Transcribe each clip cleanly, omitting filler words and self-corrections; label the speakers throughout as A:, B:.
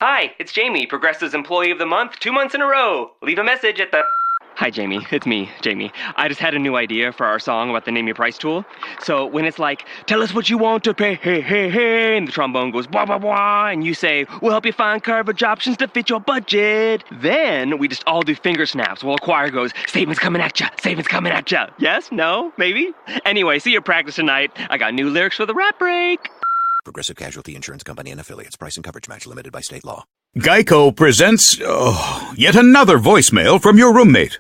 A: Hi, it's Jamie, Progressive's Employee of the Month, 2 months in a row. Leave a message at the... Hi, Jamie. It's me, Jamie. I just had a new idea for our song about the Name Your Price tool. So when it's like, tell us what you want to pay, hey, hey, hey, and the trombone goes, blah, blah, blah, and you say, we'll help you find coverage options to fit your budget. Then we just all do finger snaps while a choir goes, statements coming at ya, statements coming at ya. Yes? No? Maybe? Anyway, see your practice tonight. I got new lyrics for the rap break.
B: Progressive Casualty Insurance Company and Affiliates. Price and coverage match limited by state law.
C: Geico presents yet another voicemail from your roommate.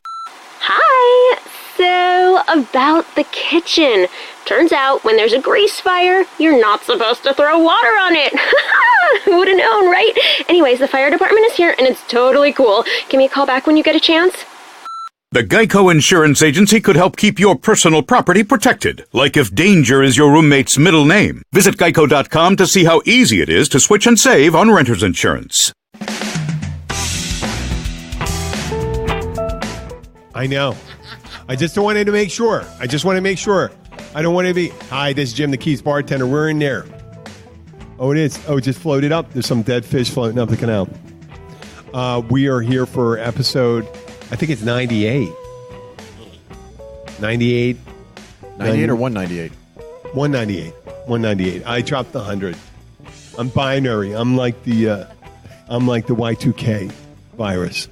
D: Hi! So, about the kitchen. Turns out, when there's a grease fire, you're not supposed to throw water on it. Who would have known, right? Anyways, the fire department is here, and it's totally cool. Give me a call back when you get a chance.
C: The Geico Insurance Agency could help keep your personal property protected, like if danger is your roommate's middle name. Visit geico.com to see how easy it is to switch and save on renter's insurance.
E: I know. I just wanted to make sure. I don't want to be, hi, this is Jim, the Keys bartender. We're in there. Oh, it is. Oh, it just floated up. There's some dead fish floating up the canal. We are here for episode, I think it's 98. 98.
F: 98 or 198?
E: 198. 198. I dropped the 100. I'm binary. I'm like the Y2K virus.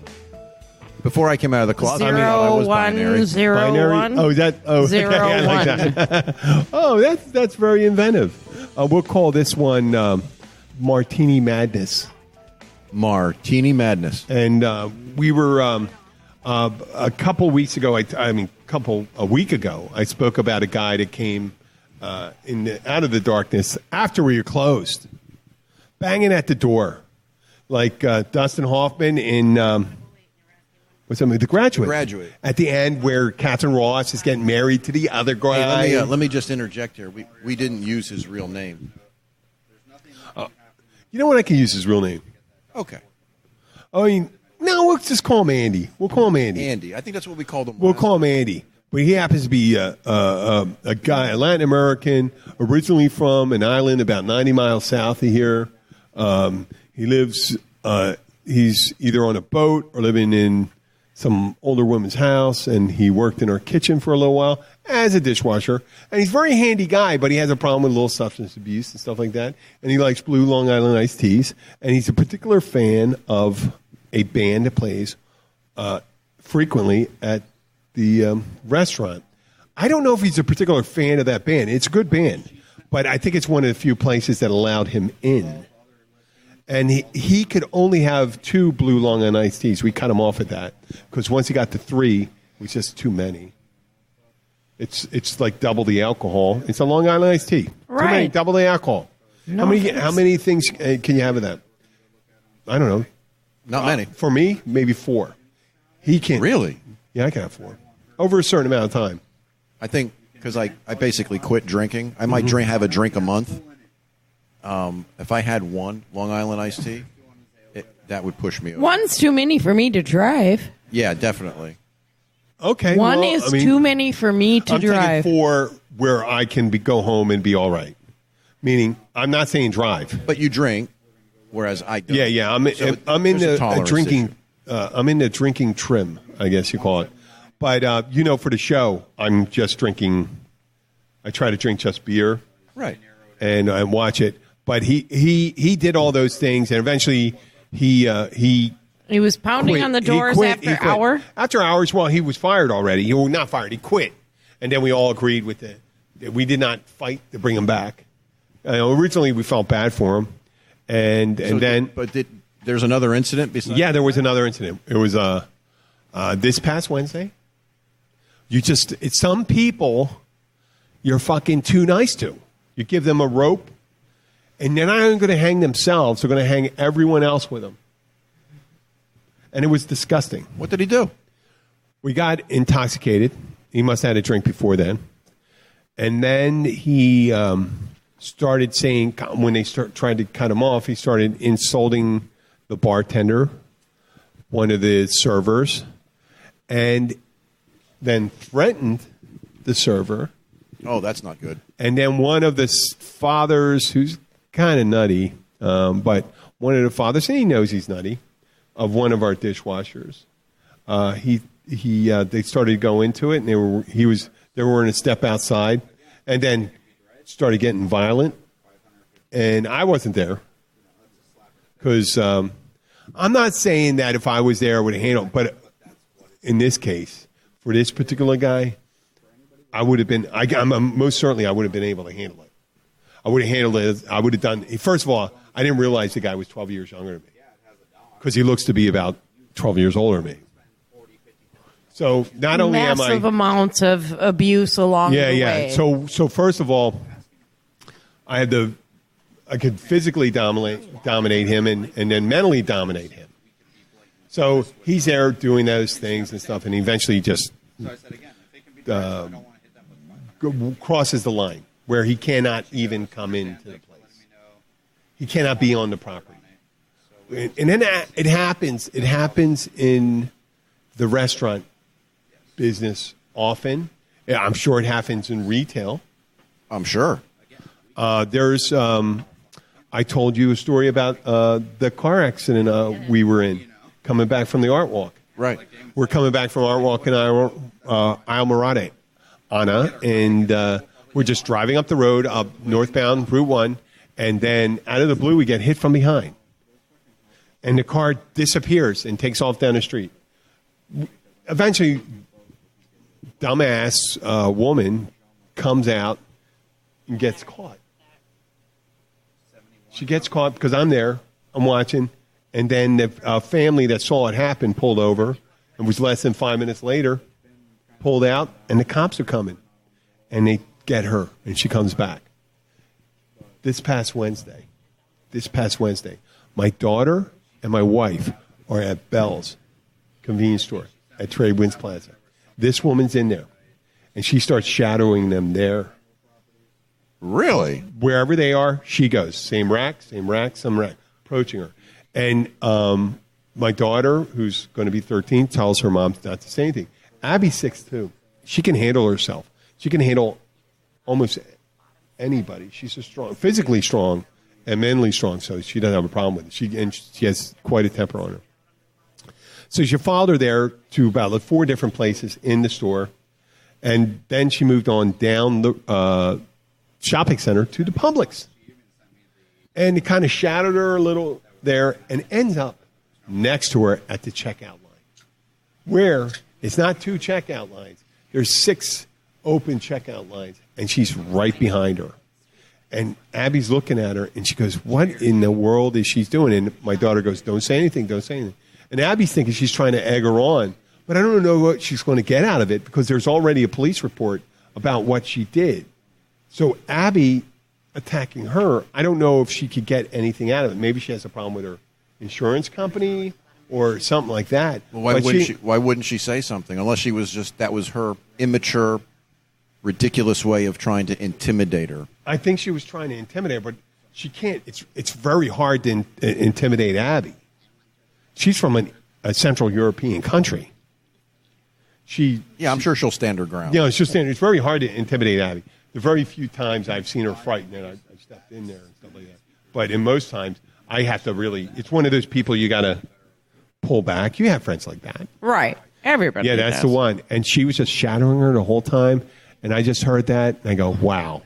F: Before I came out of the closet,
G: Zero,
F: I was binary.
G: 101.
E: Oh, that. Oh,
G: Zero,
E: okay, I like that. Oh, that's very inventive. We'll call this one Martini Madness.
F: Martini Madness.
E: And we were a couple weeks ago. A week ago, I spoke about a guy that came out of the darkness after we were closed, banging at the door, like Dustin Hoffman in. What's that movie? The Graduate.
F: The Graduate.
E: At the end, where Catherine Ross is getting married to the other guy.
F: Hey, let me just interject here. We didn't use his real name.
E: You know what? I can use his real name.
F: Okay.
E: I mean, no, we'll just call him Andy. We'll call him Andy.
F: Andy. I think that's what we called him.
E: We'll call him Andy. But he happens to be a guy, a Latin American, originally from an island about 90 miles south of here. He lives, he's either on a boat or living in some older woman's house, and he worked in her kitchen for a little while as a dishwasher. And he's a very handy guy, but he has a problem with a little substance abuse and stuff like that. And he likes blue Long Island iced teas. And he's a particular fan of a band that plays frequently at the restaurant. I don't know if he's a particular fan of that band. It's a good band, but I think it's one of the few places that allowed him in. And he could only have 2 blue Long Island iced teas. We cut him off at that because once he got to 3, it was just too many. It's like double the alcohol. It's a Long Island iced tea.
G: Right.
E: Too many, double the alcohol.
G: No
E: how many things can you have of that? I don't know.
F: Not many.
E: For me, maybe 4. He can't.
F: Really?
E: Yeah, I can have 4 over a certain amount of time.
F: I think because I basically quit drinking. I might have a drink a month. If I had 1 Long Island iced tea, that would push me over.
G: One's too many for me to drive.
F: Yeah, definitely.
E: Okay.
G: One is too many for me to drive.
E: Taking 4 where I can go home and be all right. Meaning, I'm not saying drive.
F: But you drink, whereas I don't.
E: Yeah. I'm in the drinking. I'm in the drinking trim, I guess you call it. But for the show, I'm just drinking. I try to drink just beer,
F: right,
E: and I watch it. But he did all those things, and eventually he
G: was pounding
E: quit.
G: on the doors after hour.
E: After hours, well, he was fired already. He was not fired. He quit, and then we all agreed with it. We did not fight to bring him back. Originally, we felt bad for him, and then.
F: But there's another incident besides?
E: Yeah, there was another incident. It was this past Wednesday. It's some people you're fucking too nice to. You give them a rope, and they're not even going to hang themselves. They're going to hang everyone else with them. And it was disgusting.
F: What did he do?
E: We got intoxicated. He must have had a drink before then. And then he started saying, when they tried to cut him off, he started insulting the bartender, one of the servers, and then threatened the server.
F: Oh, that's not good.
E: And then one of the fathers, who's kind of nutty, but one of the fathers, and he knows he's nutty, of one of our dishwashers. They started to go into it, and they were in a step outside, and then started getting violent. And I wasn't there because I'm not saying that if I was there I would have handled it, but in this case, for this particular guy, I would have been. Most certainly, I would have been able to handle it. I would have handled it. I would have done. First of all, I didn't realize the guy was 12 years younger than me because he looks to be about 12 years older than me. So not only am I
G: massive amounts of abuse along the way.
E: So first of all, I could physically dominate him and then mentally dominate him. So he's there doing those things and stuff, and he eventually just crosses the line where he cannot even come into the place. He cannot be on the property. And then it happens. It happens in the restaurant business often. Yeah, I'm sure it happens in retail.
F: I'm sure.
E: I told you a story about the car accident we were in coming back from the art walk.
F: Right.
E: We're coming back from art walk in Isle Morade, Anna, and we're just driving up the road up northbound Route 1, and then out of the blue we get hit from behind. And the car disappears and takes off down the street. Eventually, dumbass woman comes out and gets caught. She gets caught because I'm there, I'm watching, and then the family that saw it happen pulled over, and was less than 5 minutes later, pulled out, and the cops are coming, and they get her, and she comes back. This past Wednesday, my daughter and my wife are at Bell's convenience store at Trade Winds Plaza. This woman's in there, and she starts shadowing them there.
F: Really?
E: Wherever they are, she goes. Same rack, approaching her. And my daughter, who's going to be 13, tells her mom not to say anything. Abby's 6'2". She can handle herself. She can handle almost anybody. She's physically strong and mentally strong, so she doesn't have a problem with it. She has quite a temper on her. So she followed her there to about 4 different places in the store, and then she moved on down the shopping center to the Publix. And it kind of shadowed her a little there and ends up next to her at the checkout line, where it's not 2 checkout lines. There's 6 open checkout lines, and she's right behind her. And Abby's looking at her, and she goes, what in the world is she doing? And my daughter goes, don't say anything. And Abby's thinking she's trying to egg her on, but I don't know what she's going to get out of it because there's already a police report about what she did. So Abby attacking her, I don't know if she could get anything out of it. Maybe she has a problem with her insurance company or something like that.
F: Well, why wouldn't she say something? Unless she was that was her immature, ridiculous way of trying to intimidate her.
E: I think she was trying to intimidate her, but she can't. It's very hard to intimidate Abby. She's from a Central European country.
F: I'm sure she'll stand her ground.
E: Yeah, it's very hard to intimidate Abby. The very few times I've seen her frightened, and I've stepped in there and stuff like that. But in most times, I have to really, it's one of those people you got to pull back. You have friends like that.
G: Right. Everybody
E: Yeah, that's
G: does.
E: the one. And she was just shadowing her the whole time. And I just heard that, and I go, wow.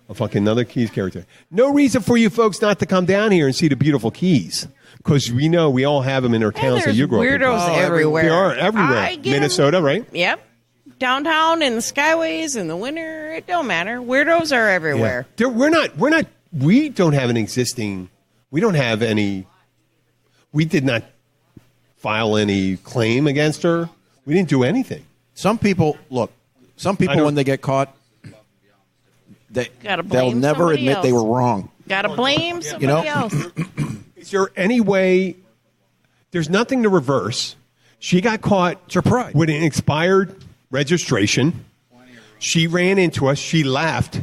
E: A fucking another Keys character. No reason for you folks not to come down here and see the beautiful Keys. Because we know we all have them in our towns that you grew up in.
G: Weirdos everywhere.
E: They are everywhere. Minnesota, right?
G: Yep. Downtown in the skyways in the winter, it don't matter. Weirdos are everywhere.
E: Yeah. We don't have an existing, we don't have any, we did not file any claim against her. We didn't do anything.
F: Some people when they get caught, they'll never admit
G: else.
F: they were wrong.
G: Gotta blame somebody else.
E: Is there any way, there's nothing to reverse. She got caught
F: It's her pride.
E: with an expired registration. She ran into us. She left.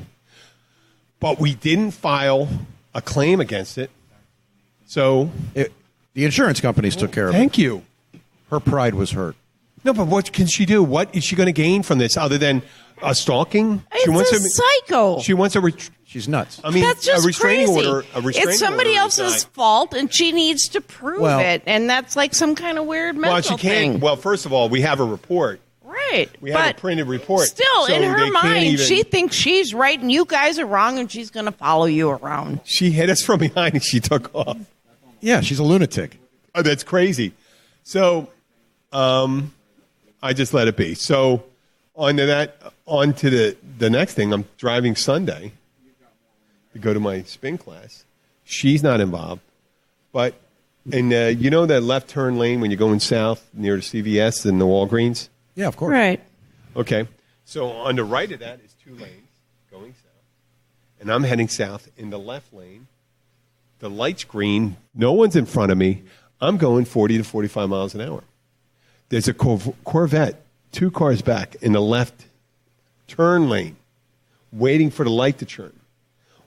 E: But we didn't file a claim against it. So
F: The insurance companies took care of it.
E: thank you.
F: Her pride was hurt.
E: No, but what can she do? What is she going to gain from this other than stalking?
G: It's psycho.
E: She wants a.
F: She's nuts.
E: I mean,
G: That's just
E: a restraining
G: crazy.
E: order.
G: It's somebody else's fault, and she needs to prove
F: Well-
G: it, and that's like some kind of weird mental
E: Well, she can't.
G: thing.
E: Well, first of all, we have a report.
G: Right.
E: We have
G: but
E: a printed report.
G: Still,
E: so
G: in
E: they
G: her
E: can't
G: mind,
E: even-
G: she thinks she's right and you guys are wrong, and she's going to follow you around.
E: She hit us from behind and she took off.
F: Yeah, she's a lunatic.
E: Oh, that's crazy. So, I just let it be. So, on to the next thing. I'm driving Sunday to go to my spin class. She's not involved, but you know that left turn lane when you're going south near the CVS and the Walgreens.
F: Yeah, of course.
G: Right.
E: Okay, so on the right of that is 2 lanes going south, and I'm heading south in the left lane. The light's green. No one's in front of me. I'm going 40 to 45 miles an hour. There's a Corvette 2 cars back in the left turn lane, waiting for the light to turn.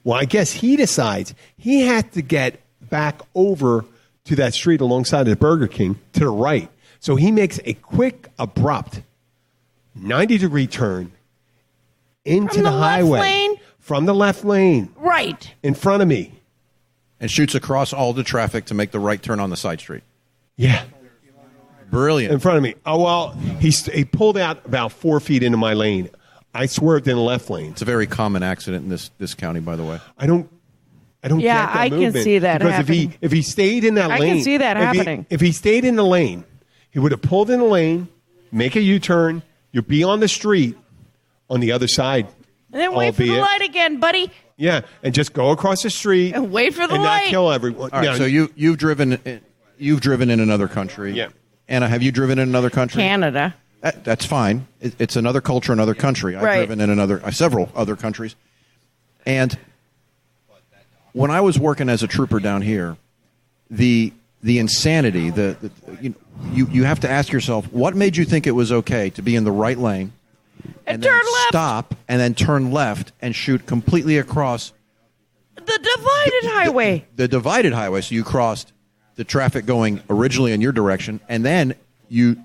E: Well, I guess he decides he had to get back over to that street alongside of the Burger King to the right. So he makes a quick, abrupt 90-degree turn into
G: From
E: the
G: the left
E: highway.
G: lane?
E: From the left lane
G: Right.
E: in front of me.
F: And shoots across all the traffic to make the right turn on the side street.
E: Yeah.
F: Brilliant.
E: In front of me. Oh, well, he pulled out about 4 feet into my lane. I swerved in the left lane.
F: It's a very common accident in this county, by the way.
E: I don't
G: Yeah,
E: get that
G: I can
E: movement.
G: see that
E: because
G: happening.
E: if he stayed in that
G: I
E: lane,
G: can see that happening.
E: If he stayed in the lane, he would have pulled in the lane, make a U-turn. You'd be on the street on the other side,
G: And then wait for the
E: albeit-
G: light again, buddy.
E: Yeah, and just go across the street
G: And wait for the
E: and
G: light.
E: not kill everyone.
F: All right,
E: Yeah,
F: so you've driven in another country.
E: Yeah.
F: Anna, have you driven in another country?
G: Canada.
F: That's fine. It's another culture, another country. I've
G: Right.
F: driven in several other countries. And when I was working as a trooper down here, the insanity, you have to ask yourself, what made you think it was okay to be in the right lane
G: And
F: then
G: turn left.
F: stop and then turn left and shoot completely across
G: The divided highway.
F: the divided highway? So you crossed the traffic going originally in your direction, and then you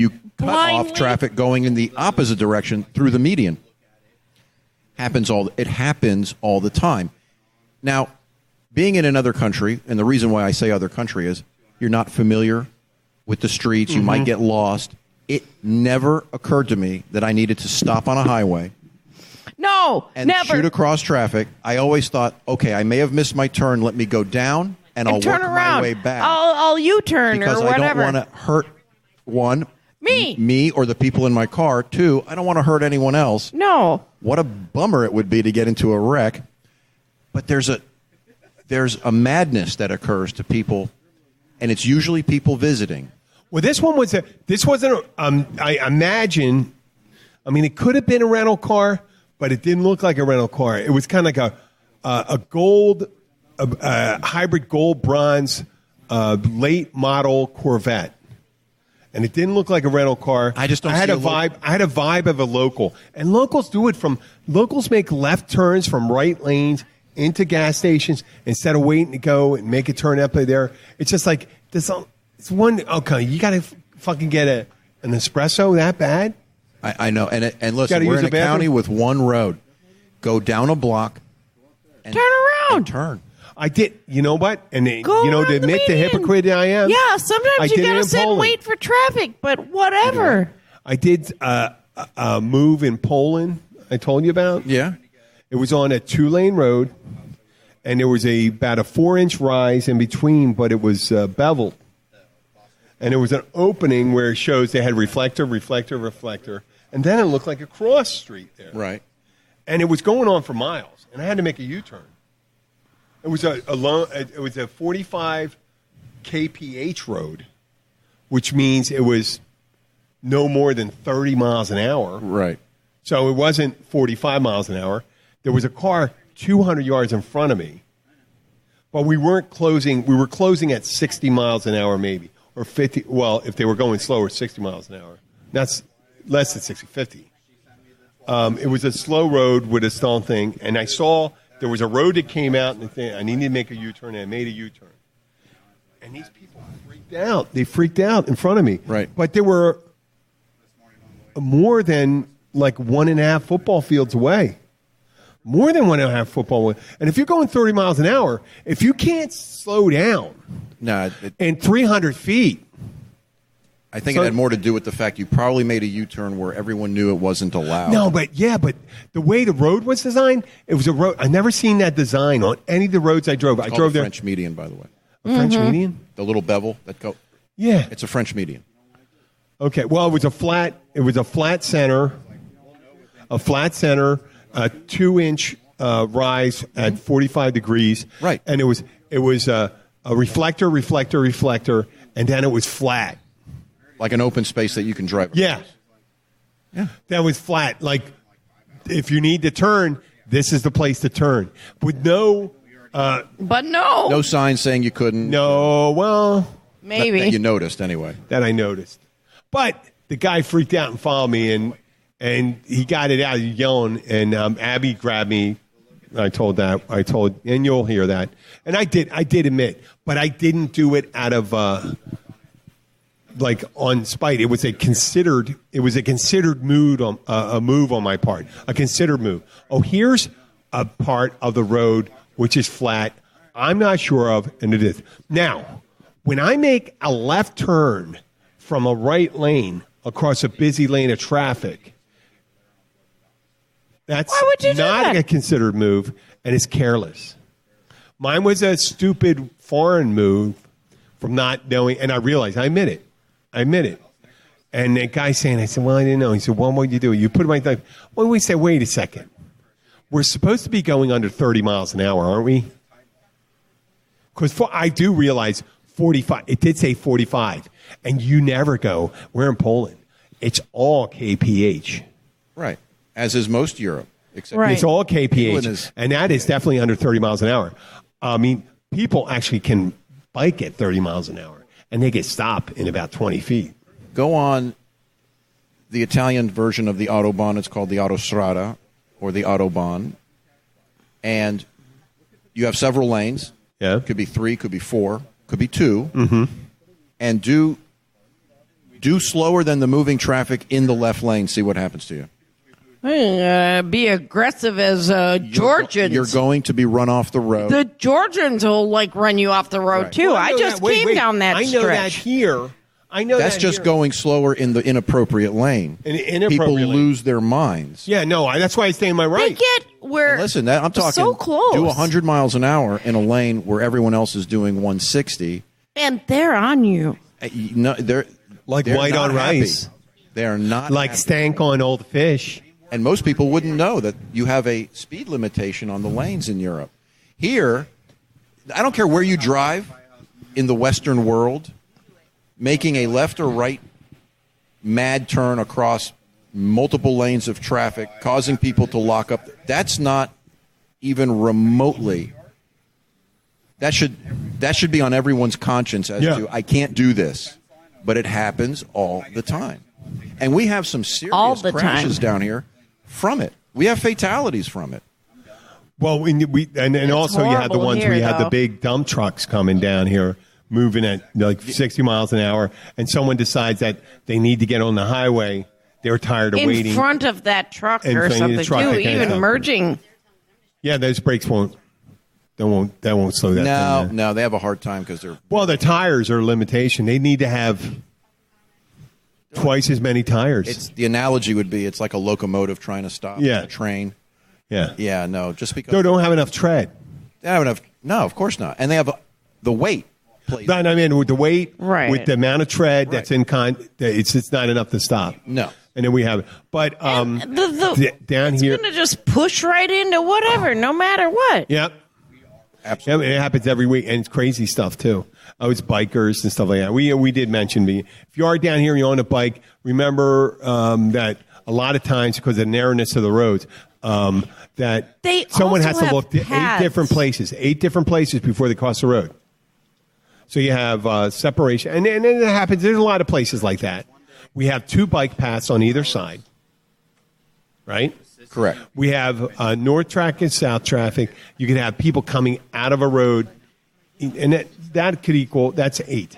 F: cut
G: Blindly.
F: off traffic going in the opposite direction through the median. It happens all the time. Now, being in another country, and the reason why I say other country is you're not familiar with the streets, you might get lost. It never occurred to me that I needed to stop on a highway
G: No,
F: and
G: never.
F: shoot across traffic. I always thought, okay, I may have missed my turn. Let me go down, and I'll
G: and turn
F: work
G: around.
F: my way back.
G: I'll U-turn
F: Because
G: or
F: I don't
G: whatever.
F: want to hurt, one,
G: Me.
F: me or the people in my car. Two, I don't want to hurt anyone else.
G: No.
F: What a bummer it would be to get into a wreck. But there's a madness that occurs to people, and it's usually people visiting.
E: Well, this wasn't. I imagine. I mean, it could have been a rental car, but it didn't look like a rental car. It was kind of like a gold, hybrid gold bronze, late model Corvette, and it didn't look like a rental car.
F: I just don't
E: I had
F: see
E: a
F: a lo-
E: vibe. I had a vibe of a local, and locals do it from. Locals make left turns from right lanes into gas stations instead of waiting to go and make a turn up there. It's just like this. It's one. Okay, you got to fucking get an espresso that bad?
F: I know. And
E: Gotta
F: listen, we're
E: use
F: in
E: the
F: a county
E: bathroom?
F: with one road. Go down a block. And,
G: Turn around.
F: and turn.
E: I did. You know what? And
G: Go
E: to
G: around the
E: admit the
G: median.
E: hypocrite I am.
G: Yeah,
E: I
G: sometimes you
E: did it
G: gotta
E: in
G: sit and
E: Poland.
G: wait for traffic, but whatever.
E: I did a move in Poland. I told you about.
F: Yeah.
E: It was on a 2-lane road, and there was about a 4-inch rise in between, but it was beveled. And there was an opening where it shows they had reflector, and then it looked like a cross street there.
F: Right.
E: And it was going on for miles, and I had to make a U-turn. It was it was a 45 kph road, which means it was no more than 30 miles an hour.
F: Right.
E: So it wasn't 45 miles an hour. There was a car 200 yards in front of me, but we weren't closing. We were closing at 60 miles an hour, maybe, or 50. Well, if they were going slower, 60 miles an hour. That's less than 60, 50. It was a slow road with a stone thing, and I saw there was a road that came out, and I needed to make a U-turn, and I made a U-turn. And these people freaked out. They freaked out in front of me.
F: Right.
E: But there were more than like 1.5 football fields away. More than 1.5 football away. And if you're going 30 miles an hour, if you can't slow down in 300 feet.
F: I think it had more to do with the fact you probably made a U-turn where everyone knew it wasn't allowed.
E: No, but the way the road was designed, it was a road. I've never seen that design on any of the roads I drove.
F: It's called a French median, by the way.
E: A French median?
F: The little bevel that go.
E: Yeah,
F: it's a French median.
E: Okay, well, it was a flat center, a 2-inch rise at 45 degrees.
F: Right,
E: and it was a reflector, and then it was flat.
F: Like an open space that you can drive across.
E: Yeah. That was flat. Like, if you need to turn, this is the place to turn. With no...
G: but no.
F: No sign saying you couldn't.
E: No, well...
G: Maybe.
F: That you noticed, anyway.
E: That I noticed. But the guy freaked out and followed me, and he got it out yelling, and Abby grabbed me. And you'll hear that. And I did admit, but I didn't do it out of... like on spite. It was a considered move on my part. A considered move. Oh, here's a part of the road which is flat. I'm not sure of, and it is. Now, when I make a left turn from a right lane across a busy lane of traffic, that's not a considered move, and it's careless. Mine was a stupid foreign move from not knowing, and I realized, I admit it. And the guy saying, I said, well, I didn't know. He said, well, what did you do? You put it my thing. Well, we said, wait a second. We're supposed to be going under 30 miles an hour, aren't we? Because I do realize 45. It did say 45. And you never go, we're in Poland. It's all kph.
F: Right. As is most Europe. Except
E: It's all kph. And that is definitely under 30 miles an hour. I mean, people actually can bike at 30 miles an hour. And they get stopped in about 20 feet.
F: Go on the Italian version of the Autobahn. It's called the Autostrada or the Autobahn. And you have several lanes.
E: Yeah.
F: Could be 3, could be 4, could be 2.
E: Mm-hmm.
F: And do slower than the moving traffic in the left lane. See what happens to you.
G: Be aggressive as Georgians.
F: You're going to be run off the road.
G: The Georgians will run you off the road too.
E: Well,
G: I just came down that stretch.
E: I know that here.
F: That's just going slower in the inappropriate lane. People lose their minds.
E: Yeah, no, that's why I stay in my right.
G: They get where.
F: Listen, I'm talking
G: so close.
F: Do 100 miles an hour in a lane where everyone else is doing 160,
G: and they're on you.
F: They're
E: white on rice.
F: They are not
E: like
F: happy.
E: stank on old fish.
F: And most people wouldn't know that you have a speed limitation on the lanes in Europe. Here, I don't care where you drive in the Western world, making a left or right mad turn across multiple lanes of traffic, causing people to lock up, that's not even remotely. That should be on everyone's conscience as to, I can't do this. But it happens all the time. And we have some serious crashes down here from it. We have fatalities from it.
E: Well, and also you had the ones where you had the big dump trucks coming down here, moving at like 60 miles an hour, and someone decides that they need to get on the highway. They're tired of waiting.
G: In front of that truck or something, too, even merging.
E: Yeah, those brakes won't slow that thing down.
F: No, they have a hard time because they're...
E: Well, the tires are a limitation. They need to have twice as many tires.
F: The analogy would be it's like a locomotive trying to stop a train.
E: Yeah.
F: Yeah, no, just because...
E: They don't have enough tread.
F: They don't have enough... No, of course not. And they have the weight.
E: I mean, with the weight,
G: right.
E: with the amount of tread that's in it's not enough to stop.
F: No.
E: And then we have it. But down here...
G: It's going to just push right into whatever, no matter what.
E: Yep.
F: Absolutely.
E: It happens every week, and it's crazy stuff, too. Oh, it's bikers and stuff like that. We did mention me. If you are down here and you're on a bike, remember that a lot of times, because of the narrowness of the roads, that someone has to look at 8 different places before they cross the road. So you have separation. And it happens. There's a lot of places like that. We have 2 bike paths on either side, right?
F: Correct.
E: We have north traffic and south traffic. You can have people coming out of a road, and that could equal, that's 8.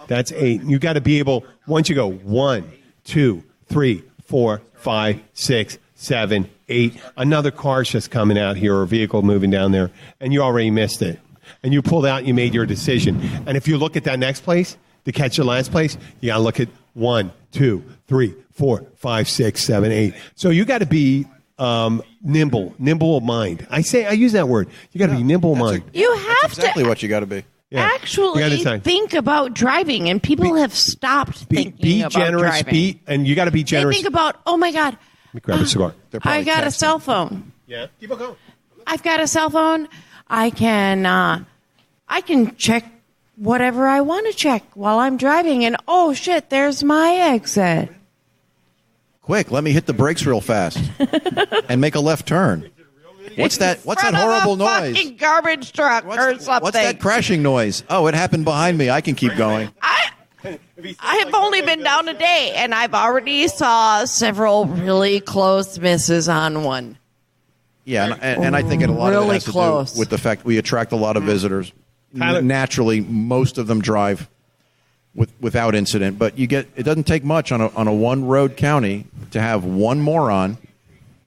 E: That's 8. You got to be able, once you go 1, 2, 3, 4, 5, 6, 7, 8. Another car's just coming out here or a vehicle moving down there, and you already missed it. And you pulled out and you made your decision. And if you look at that next place to catch the last place, you got to look at 1, 2, 3, 4, 5, 6, 7, 8. So you got to be nimble of mind. I use that word. You got to be nimble of mind.
G: You have
F: exactly
G: to
F: what you got to be.
E: Yeah.
G: actually think about driving, and people have stopped thinking about
E: generous,
G: driving.
E: And you got to be generous.
G: They think about, oh my God,
E: Let me grab a cigar.
G: I got a cell phone.
E: Yeah, keep it going.
G: I've got a cell phone. I can check whatever I want to check while I'm driving, and oh shit, there's my exit.
F: Quick, let me hit the brakes real fast and make a left turn. What's that horrible noise?
G: Fucking garbage truck or something.
F: What's that crashing noise? Oh, it happened behind me. I can keep going.
G: I have only been down a day, and I've already saw several really close misses on one.
F: Yeah, and I think a lot of it has to do with the fact we attract a lot of visitors. Naturally, most of them drive without incident, but it doesn't take much on a one road county to have one moron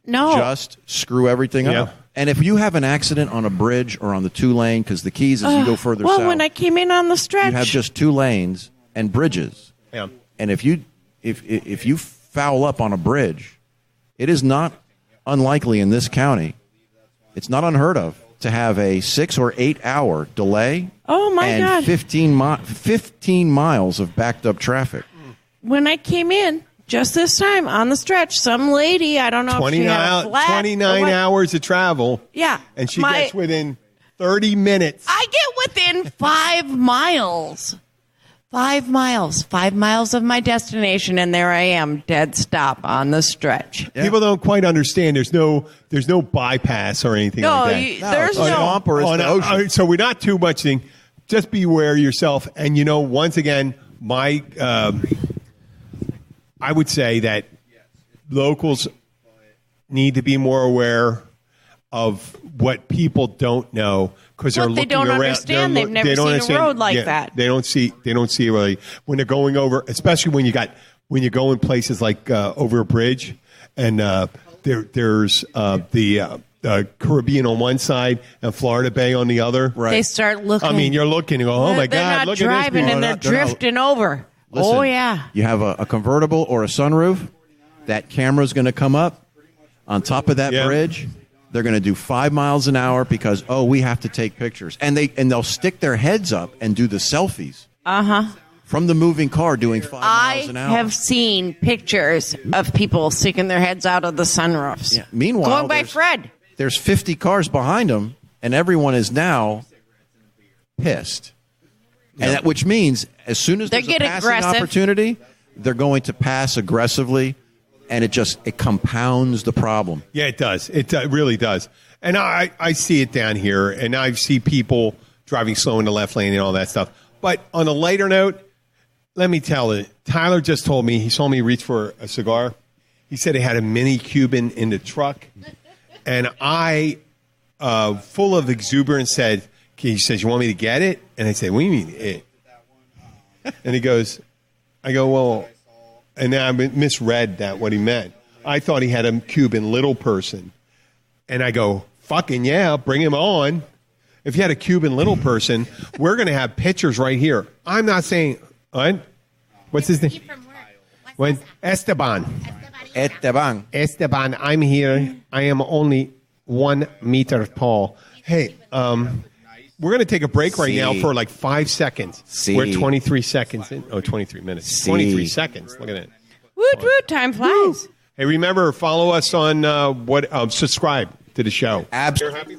F: just screw everything up. And if you have an accident on a bridge or on the 2-lane, because the Keys, as you go further south,
G: when I came in on the stretch,
F: you have just 2 lanes and bridges.
E: Yeah.
F: And if you foul up on a bridge, it is not unlikely in this county. It's not unheard of to have a 6 or 8 hour delay.
G: Oh my God!
F: 15 miles of backed up traffic.
G: When I came in just this time on the stretch, some lady, I don't know if she had a flat
E: 29 hours of travel.
G: Yeah.
E: And she gets within 30 minutes.
G: I get within 5 miles. 5 miles. 5 miles of my destination, and there I am, dead stop on the stretch.
E: Yeah. People don't quite understand. There's no bypass or anything like that.
G: There's no.
F: Or it's the ocean.
E: So we're not too much thing. Just be aware of yourself. And, once again, I would say that locals need to be more aware of what people don't know because they're looking around.
G: They don't understand. They've never seen a road like that.
E: They don't see it really when they're going over, especially when you go in places like over a bridge, and there's the Caribbean on one side and Florida Bay on the other.
F: Right.
G: They start looking.
E: I mean, you're looking and go, oh my God, look at this.
G: They're not driving and they're drifting over.
F: Listen,
G: oh yeah.
F: You have a convertible or a sunroof. That camera's going to come up on top of that bridge. They're going to do 5 miles an hour because we have to take pictures, and they'll stick their heads up and do the selfies. From the moving car doing 5 miles an hour.
G: I have seen pictures of people sticking their heads out of the sunroofs.
F: Yeah. Meanwhile,
G: going by Fred.
F: There's 50 cars behind them, and everyone is now pissed. And which means as soon as there's a passing opportunity, they're going to pass aggressively, and it compounds the problem.
E: Yeah, it does. It really does. And I see it down here, and I see people driving slow in the left lane and all that stuff. But on a lighter note, let me tell you, Tyler just told me, he saw me reach for a cigar. He said he had a mini Cuban in the truck. And I, full of exuberance, he says, you want me to get it? And I said, what do you mean it? And he goes, I go, well, and then I misread what he meant. I thought he had a Cuban little person. And I go, fucking yeah, bring him on. If you had a Cuban little person, we're going to have pictures right here. I'm not saying, what? What's his name? When? Esteban, I'm here. I am only 1 meter tall. Hey, we're going to take a break right now for like 5 seconds. We're 23 seconds in. 23 minutes. 23 seconds. Look at that.
G: Woot, woot, time flies.
E: Hey, remember, follow us on subscribe to the show.
F: Absolutely.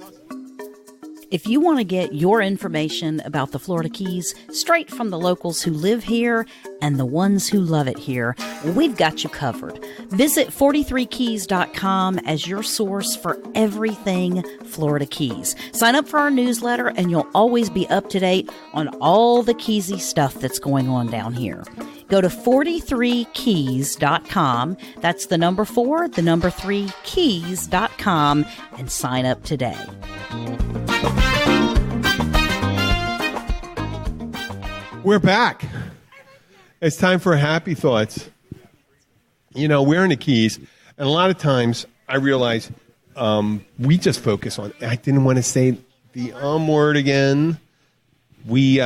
H: If you want to get your information about the Florida Keys straight from the locals who live here and the ones who love it here, we've got you covered. Visit 43keys.com as your source for everything Florida Keys. Sign up for our newsletter and you'll always be up to date on all the Keysy stuff that's going on down here. Go to 43keys.com. That's the number 4, the number 3, keys.com, and sign up today.
E: We're back. It's time for Happy Thoughts. we're in the Keys, and a lot of times I realize we just focus on. I didn't want to say the word again. We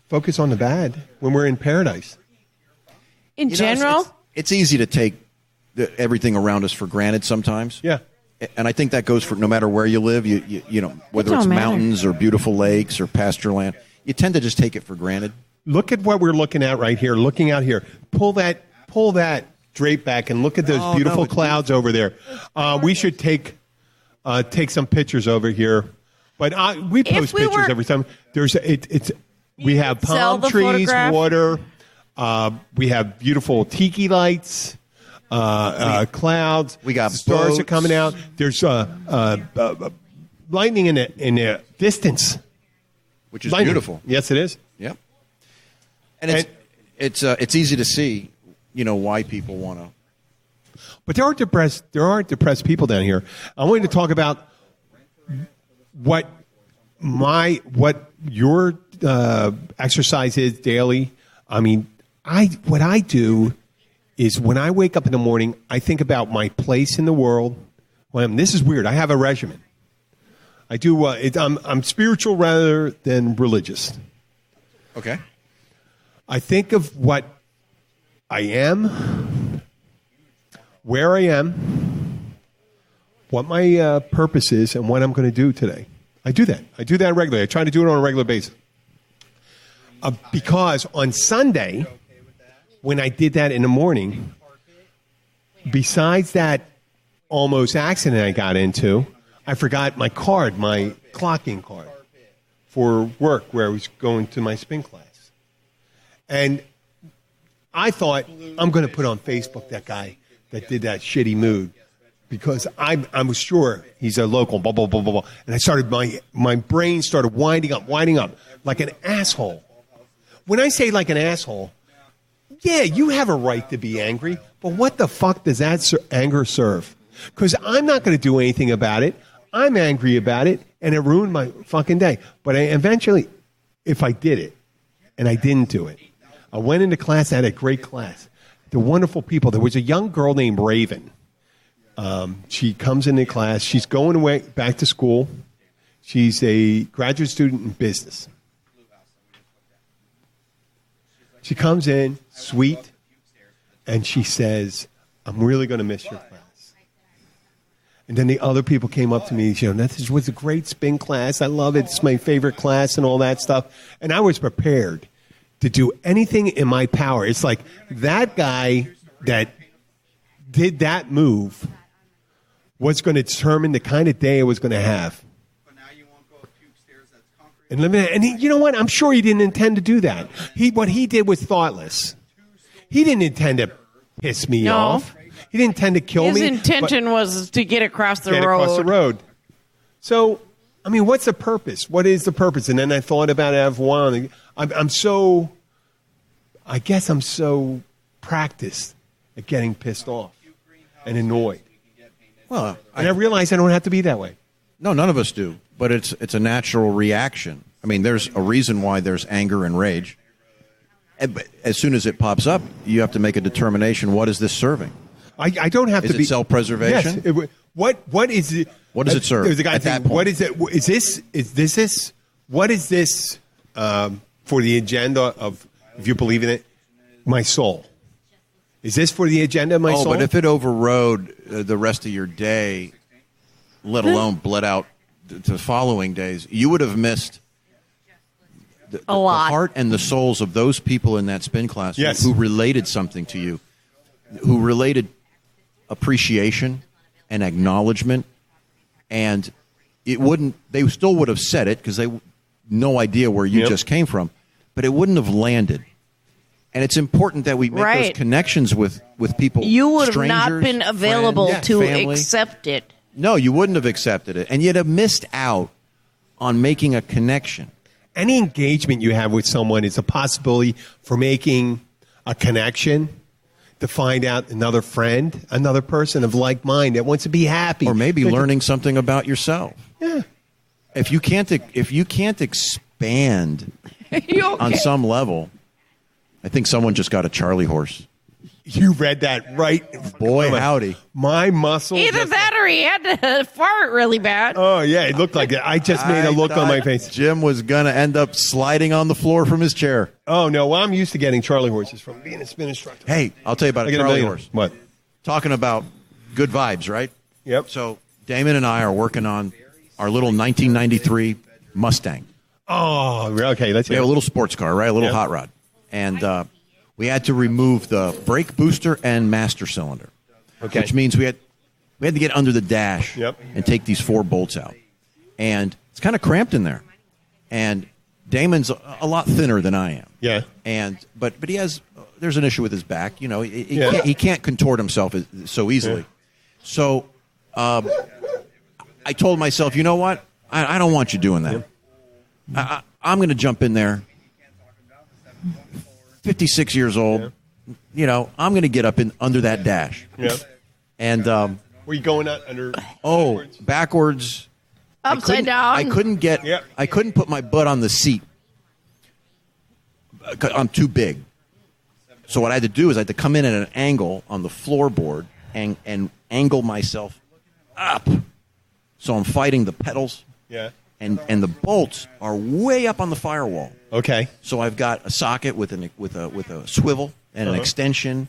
E: focus on the bad when we're in paradise.
G: In general,
F: it's easy to take everything around us for granted sometimes.
E: Yeah.
F: And I think that goes for no matter where you live, you know, whether it's mountains or beautiful lakes or pasture land, you tend to just take it for granted.
E: Look at what we're looking at right here. Looking out here. Pull that drape back and look at those beautiful clouds over there. We should take some pictures over here. But we post pictures every time. We have palm trees, water. We have beautiful tiki lights. Clouds.
F: We got
E: stars
F: boats.
E: are coming out. There's lightning in the distance,
F: which is beautiful.
E: Yes, it is.
F: Yep. And it's easy to see, why people want to.
E: But there are depressed people down here. I wanted to talk about what your exercise is daily. I mean, what I do is when I wake up in the morning, I think about my place in the world. Well, this is weird. I have a regimen. I do. I'm spiritual rather than religious.
F: Okay.
E: I think of what I am, where I am, what my purpose is, and what I'm going to do today. I do that. I do that regularly. I try to do it on a regular basis. Because on Sunday, when I did that in the morning, besides that almost accident I got into, I forgot my card, my clocking card for work where I was going to my spin class. And I thought, I'm going to put on Facebook that guy that did that shitty move because I was sure he's a local, blah, blah, blah, blah, blah. And I started, my brain started winding up like an asshole. When I say like an asshole, yeah, you have a right to be angry, but what the fuck does that anger serve? Because I'm not going to do anything about it. I'm angry about it, and it ruined my fucking day. But eventually, if I did it, and I didn't do it, I went into class. I had a great class. The wonderful people. There was a young girl named Raven. She comes into class. She's going away back to school. She's a graduate student in business. She comes in, sweet, and she says, I'm really going to miss your class. And then the other people came up to me, this was a great spin class. I love it. It's my favorite class and all that stuff. And I was prepared to do anything in my power. It's like that guy that did that move was going to determine the kind of day I was going to have. And you know what? I'm sure he didn't intend to do that. What he did was thoughtless. He didn't intend to piss me off. He didn't intend to kill me.
G: His intention was to get across the road.
E: So, I mean, what's the purpose? What is the purpose? And then I thought about it. I guess I'm so practiced at getting pissed off and annoyed.
F: Well,
E: and I realize I don't have to be that way.
F: No, none of us do. But it's a natural reaction. I mean, there's a reason why there's anger and rage. But as soon as it pops up, you have to make a determination. What is this serving?
E: I don't have
F: to be. Is it self-preservation?
E: Yes. What is it?
F: What does it serve?
E: There's a guy
F: at
E: saying,
F: that point?
E: what is it? What is this for the agenda of, if you believe in it, my soul? Is this for the agenda of my soul?
F: Oh, but if it overrode the rest of your day, let alone bled out to following days, you would have missed
G: a lot.
F: The heart and the souls of those people in that spin class who related something to you, who related appreciation and acknowledgement, and they still would have said it because they no idea where you just came from, but it wouldn't have landed. And it's important that we make those connections with people.
G: You would have not been available to accept it.
F: No, you wouldn't have accepted it, and you'd have missed out on making a connection.
E: Any engagement you have with someone is a possibility for making a connection, to find out another friend, another person of like mind that wants to be happy,
F: or maybe learning something about yourself.
E: Yeah.
F: If you can't expand on some level, I think someone just got a Charlie horse.
E: You read that right.
F: Boy, howdy.
E: My muscle.
G: Either that or he had to fart really bad.
E: Oh, yeah, it looked like it. I just made a look on my face.
F: Jim was going to end up sliding on the floor from his chair.
E: Oh, no. Well, I'm used to getting Charlie horses from being a spin instructor.
F: Hey, I'll tell you about a Charlie horse.
E: What?
F: Talking about good vibes, right?
E: Yep.
F: So Damon and I are working on our little 1993 Mustang.
E: Oh, okay. Let's
F: We have a little sports car, right? A little hot rod. And we had to remove the brake booster and master cylinder, which means we had to get under the dash and take these 4 bolts out. And it's kind of cramped in there. And Damon's a lot thinner than I am.
E: Yeah.
F: And but he has there's an issue with his back. You know, he can't contort himself so easily. Yeah. So I told myself, you know what? I don't want you doing that. Yeah. I'm going to jump in there. 56 years old. Yeah. You know, I'm going to get up under that dash.
E: Yeah.
F: And
E: were you going under?
F: Oh, backwards.
G: Upside down.
F: I couldn't put my butt on the seat. I'm too big. So what I had to do is I had to come in at an angle on the floorboard and angle myself up. So I'm fighting the pedals.
E: Yeah.
F: And the bolts are way up on the firewall.
E: Okay.
F: So I've got a socket with a swivel and an extension,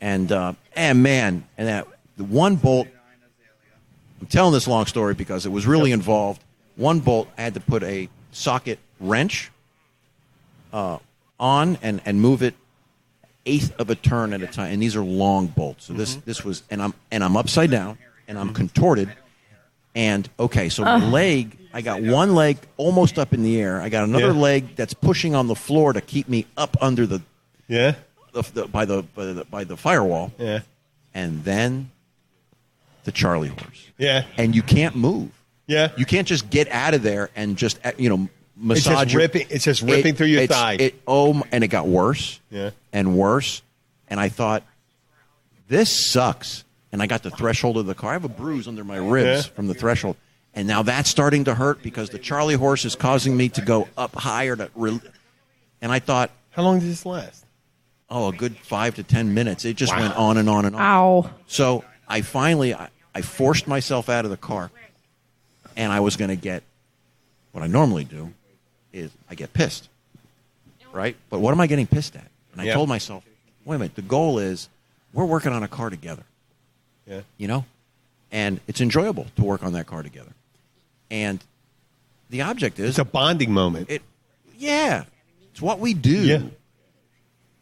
F: and that the one bolt. I'm telling this long story because it was really involved. One bolt I had to put a socket wrench on and move it 1/8 of a turn at a time, and these are long bolts. So this was, and I'm upside down and I'm contorted, and okay, so my leg. I got one leg almost up in the air. I got another leg that's pushing on the floor to keep me up under the by the firewall.
E: Yeah.
F: And then the Charlie horse.
E: Yeah.
F: And you can't move.
E: Yeah.
F: You can't just get out of there and just massage.
E: It's just ripping through your thigh.
F: And it got worse.
E: Yeah.
F: And worse. And I thought, this sucks. And I got the threshold of the car. I have a bruise under my ribs from the threshold. And now that's starting to hurt because the Charlie horse is causing me to go up higher. And I thought,
E: how long did this last?
F: Oh, a good 5 to 10 minutes. It just went on and on and on.
G: Ow.
F: So I finally, I forced myself out of the car. And I was going to get, what I normally do is I get pissed. Right? But what am I getting pissed at? And I told myself, wait a minute, the goal is we're working on a car together.
E: Yeah.
F: You know? And it's enjoyable to work on that car together. And the object is...
E: It's a bonding moment.
F: It's what we do.
E: Yeah.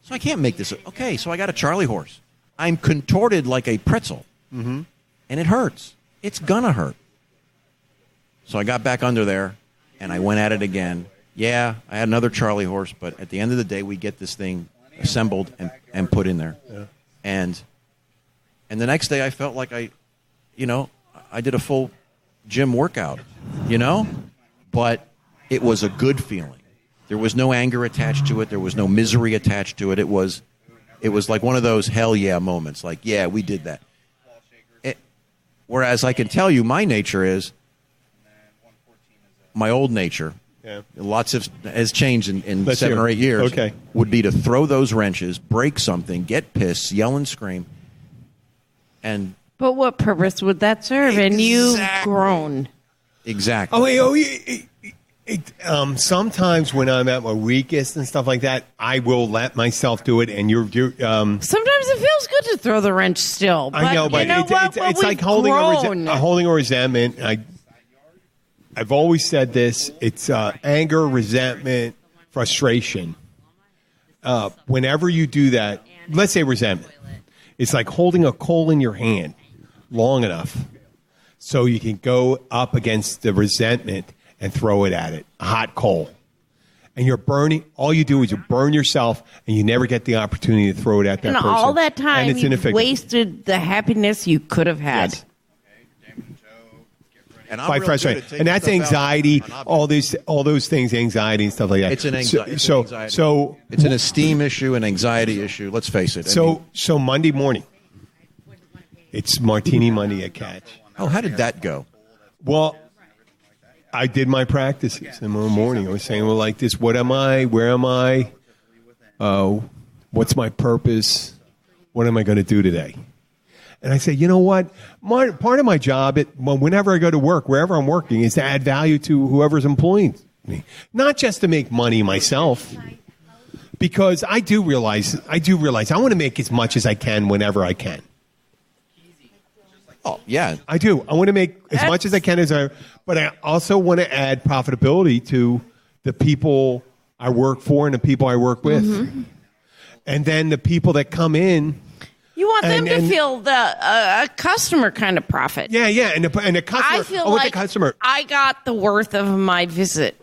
F: So I can't make this... Okay, so I got a Charlie horse. I'm contorted like a pretzel.
E: Mm-hmm.
F: And it hurts. It's gonna hurt. So I got back under there, and I went at it again. Yeah, I had another Charlie horse, but at the end of the day, we get this thing assembled and put in there.
E: Yeah.
F: And the next day, I felt like I did a full gym workout, but it was a good feeling. There was no anger attached to it. There was no misery attached to it. It was like one of those hell yeah moments. Like, yeah, we did that. Whereas I can tell you my nature is, my old nature, has changed in 7 or 8 years, would be to throw those wrenches, break something, get pissed, yell and scream.
G: But what purpose would that serve? And you've grown.
F: Exactly.
E: Sometimes when I'm at my weakest and stuff like that, I will let myself do it. And you're
G: sometimes it feels good to throw the wrench still. But
E: I know, but it's like holding a resentment. I've always said this. It's anger, resentment, frustration. Whenever you do that, let's say resentment. It's like holding a coal in your hand long enough so you can go up against the resentment and throw it at it, a hot coal. And you're burning, all you do is you burn yourself and you never get the opportunity to throw it at that person.
G: And all that time
E: and it's
G: you wasted the happiness you could have had.
E: Yes. By frustrating. And that's anxiety, all those things, anxiety and stuff like that.
F: It's an anxiety. So it's an esteem issue, an anxiety issue. Let's face it.
E: So Monday morning, it's Martini Monday at Catch.
F: Oh, how did that go?
E: Well, I did my practices in the morning. I was saying, well, like this, what am I? Where am I? What's my purpose? What am I going to do today? And I say, you know what? Part of my job, whenever I go to work, wherever I'm working, is to add value to whoever's employing me. Not just to make money myself, because I do realize I want to make as much as I can whenever I can.
F: Oh, yeah.
E: I do. I want to make as much as I can but I also want to add profitability to the people I work for and the people I work with. Mm-hmm. And then the people that come in.
G: You want them to feel a customer kind of profit.
E: Yeah, and the customer.
G: I feel like
E: the customer.
G: I got the worth of my visit.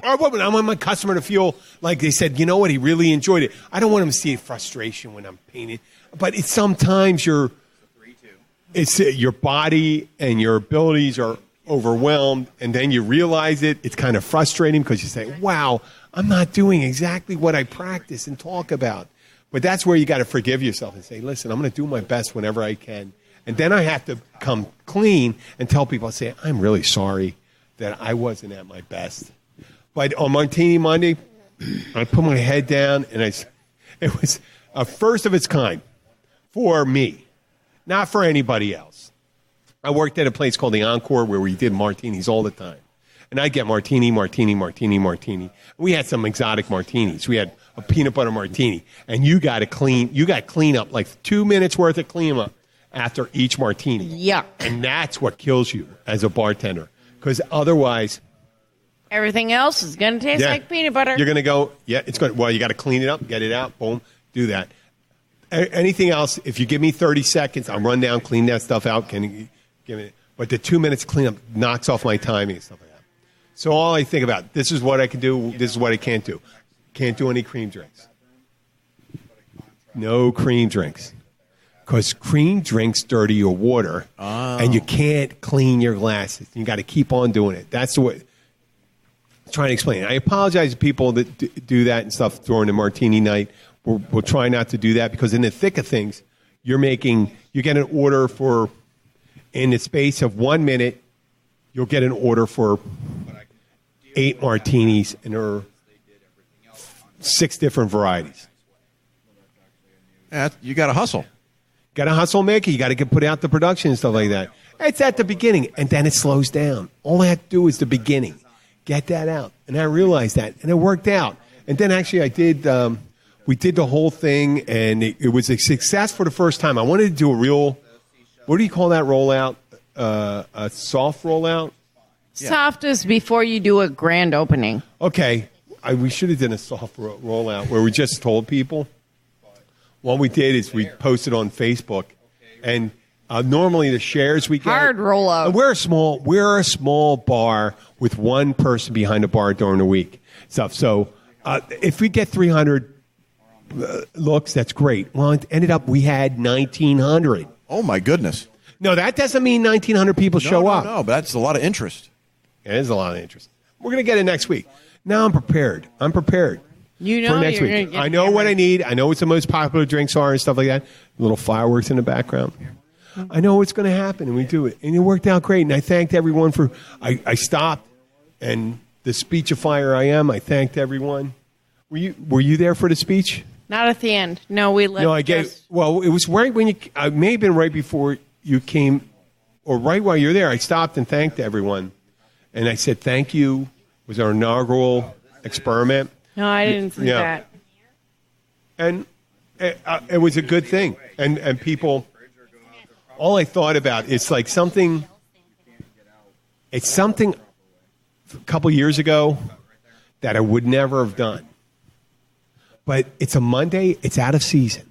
E: I want my customer to feel like they said, you know what, he really enjoyed it. I don't want him to see frustration when I'm painting, but it's sometimes your body and your abilities are overwhelmed, and then you realize it. It's kind of frustrating because you say, wow, I'm not doing exactly what I practice and talk about. But that's where you got to forgive yourself and say, listen, I'm going to do my best whenever I can. And then I have to come clean and tell people, I say, I'm really sorry that I wasn't at my best. But on Martini Monday, I put my head down, and it was a first of its kind for me, not for anybody else. I worked at a place called the Encore where we did martinis all the time. And I get martini. We had some exotic martinis. We had a peanut butter martini. And you got clean up, like 2 minutes worth of clean up after each martini.
G: Yuck.
E: And that's what kills you as a bartender. Because otherwise,
G: everything else is going to taste like peanut butter.
E: You're going to go, well, you got to clean it up, get it out, boom, do that. Anything else, if you give me 30 seconds, I'll run down, clean that stuff out. Can you give me? But the 2 minutes cleanup knocks off my timing and stuff like that. So all I think about, this is what I can do, this is what I can't do. Can't do any cream drinks. No cream drinks. Because cream drinks dirty your water, and you can't clean your glasses. You got to keep on doing it. That's the way. I'm trying to explain. I apologize to people that do that and stuff during the martini night. We'll try not to do that because in the thick of things, you get an order for, in the space of 1 minute, you'll get an order for 8 martinis, and there are 6 different varieties.
F: You got to hustle.
E: Got to hustle, make it. You got to put out the production and stuff like that. It's at the beginning, and then it slows down. All I have to do is the beginning. Get that out. And I realized that, and it worked out. And then actually we did the whole thing, and it was a success for the first time. I wanted to do a real, what do you call that rollout? A soft rollout?
G: Soft is before you do a grand opening.
E: Okay. We should have done a soft rollout where we just told people. What we did is we posted on Facebook, and normally the shares we get.
G: Hard rollout.
E: We're a small bar with one person behind the bar during the week. So if we get 300 looks, that's great. Well, it ended up we had 1,900.
F: Oh my goodness!
E: No, that doesn't mean 1,900 people show up.
F: No, but that's a lot of interest.
E: It is a lot of interest. We're going to get it next week. Now I'm prepared.
G: You know,
E: for next week. I know what I need. I know what the most popular drinks are and stuff like that. Little fireworks in the background. I know what's going to happen, and we do it. And it worked out great. And I thanked everyone for. I stopped, and the speechifier I am. I thanked everyone. Were you there for the speech?
G: Not at the end. No, we left.
E: No, I gave. Well, it was right when you. I may have been right before you came, or right while you're there. I stopped and thanked everyone, and I said thank you. It was our inaugural experiment.
G: No, I didn't see that.
E: And it was a good thing. And people, all I thought about, it's like something, it's something a couple years ago that I would never have done. But it's a Monday, it's out of season.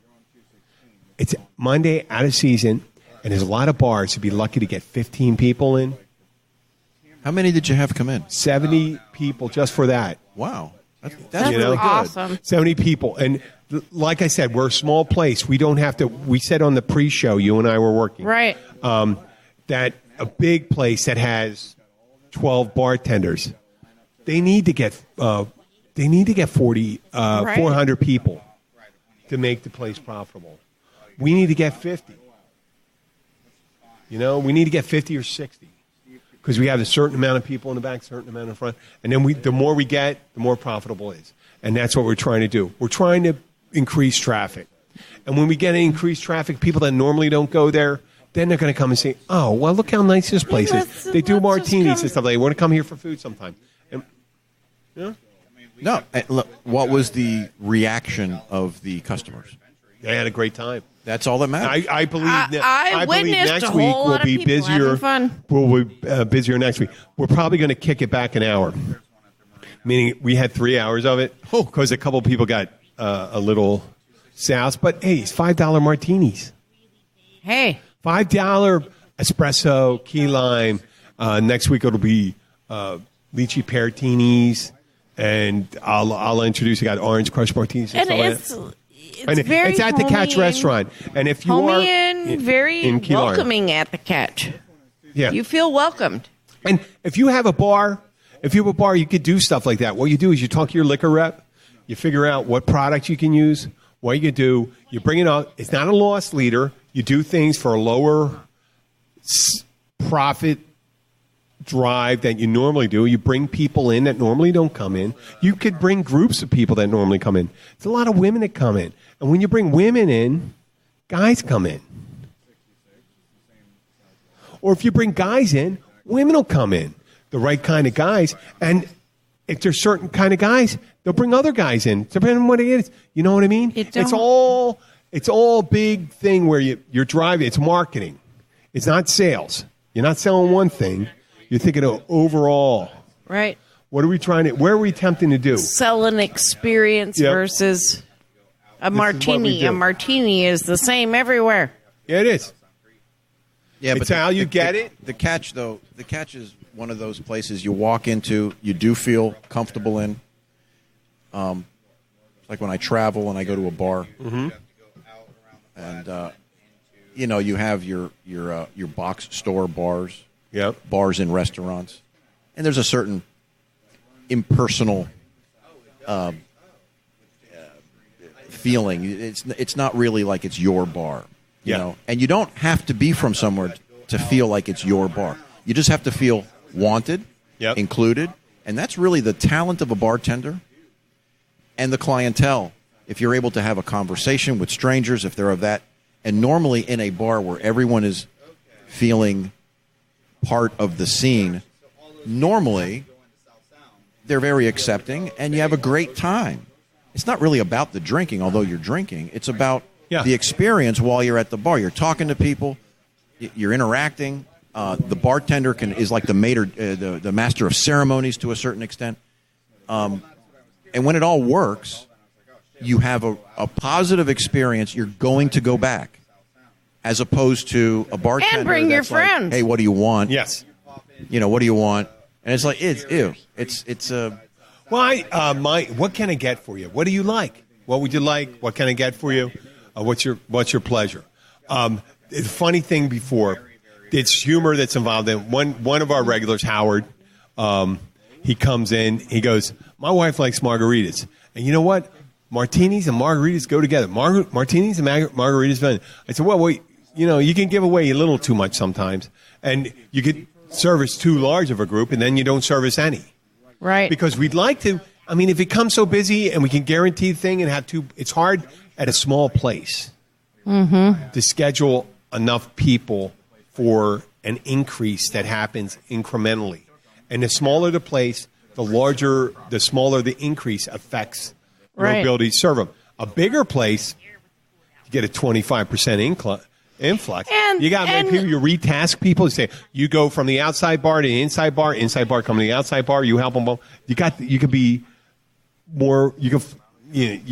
E: It's Monday, out of season, and there's a lot of bars. You'd be lucky to get 15 people in.
F: How many did you have come in?
E: 70 people just for that.
F: Wow. That's really good.
G: Awesome.
E: 70 people. And like I said, we're a small place. We don't have to, we said on the pre-show, you and I were working.
G: Right.
E: That a big place that has 12 bartenders, they need to get 400 people to make the place profitable. We need to get 50. You know, we need to get 50 or 60. Because we have a certain amount of people in the back, a certain amount in front. And then the more we get, the more profitable it is. And that's what we're trying to do. We're trying to increase traffic. And when we get increased traffic, people that normally don't go there, then they're going to come and say, oh, well, look how nice this place is. They do martinis and stuff. They want to come here for food sometime. And,
F: No. Look, what was the reaction of the customers?
E: They had a great time.
F: That's all that matters.
E: I believe.
G: I
E: believe
G: witnessed
E: next
G: a
E: week
G: whole
E: will
G: lot of
E: be
G: people
E: busier.
G: having fun.
E: We'll be busier next week. We're probably going to kick it back an hour, meaning we had 3 hours of it because a couple of people got a little south. But hey, it's $5 martinis.
G: Hey,
E: $5 espresso, key lime. Next week it'll be lychee peartinis, and I'll introduce. I got orange crush martinis and stuff like that.
G: It's
E: at the Catch restaurant, and if you are
G: very welcoming at the Catch, you feel welcomed.
E: And if you have a bar, you could do stuff like that. What you do is you talk to your liquor rep, you figure out what product you can use, what you can do. You bring it up. It's not a loss leader. You do things for a lower profit drive that you normally do. You bring people in that normally don't come in. You could bring groups of people that normally come in. It's a lot of women that come in. And when you bring women in, guys come in. Or if you bring guys in, women will come in. The right kind of guys. And if there's certain kind of guys, they'll bring other guys in, depending on what it is. You know what I mean? It's all big thing where you're driving. It's marketing. It's not sales. You're not selling one thing. You're thinking of overall.
G: Right.
E: Where are we attempting to do?
G: Sell an experience versus a martini. A martini is the same everywhere.
E: Yeah, it is.
F: Yeah,
E: it's how you get it.
F: The Catch, though, is one of those places you walk into, you do feel comfortable in. Like when I travel and I go to a bar, and you have your box store bars, bars in restaurants, and there's a certain impersonal feeling. It's not really like it's your bar, you know. And you don't have to be from somewhere to feel like it's your bar. You just have to feel wanted, included, and that's really the talent of a bartender and the clientele. If you're able to have a conversation with strangers, if they're of that, and normally in a bar where everyone is feeling part of the scene, normally they're very accepting and you have a great time. It's not really about the drinking, although you're drinking. It's about the experience while you're at the bar. You're talking to people, you're interacting. The bartender is like the master of ceremonies to a certain extent. And when it all works, you have a positive experience. You're going to go back, as opposed to a bartender
G: and bring your
F: that's like,
G: friends.
F: hey, what do you want?
E: Yes.
F: What do you want? And it's like, it's
E: what can I get for you? What do you like? What would you like? What can I get for you? What's your pleasure? The funny thing before, it's humor that's involved in one of our regulars, Howard. He comes in. He goes, my wife likes margaritas, and you know what? Martinis and margaritas go together. Martinis and margaritas. I said, well, wait, you can give away a little too much sometimes, and you could service too large of a group, and then you don't service any.
G: Right.
E: Because we'd like to. I mean, if it comes so busy and we can guarantee the thing and have it's hard at a small place to schedule enough people for an increase that happens incrementally. And the smaller the place, the smaller the increase affects your ability to serve them. A bigger place, you get a 25% influx. And you got to make people, you retask people. You say, you go from the outside bar to the inside bar come to the outside bar, you help them both. You could be more, you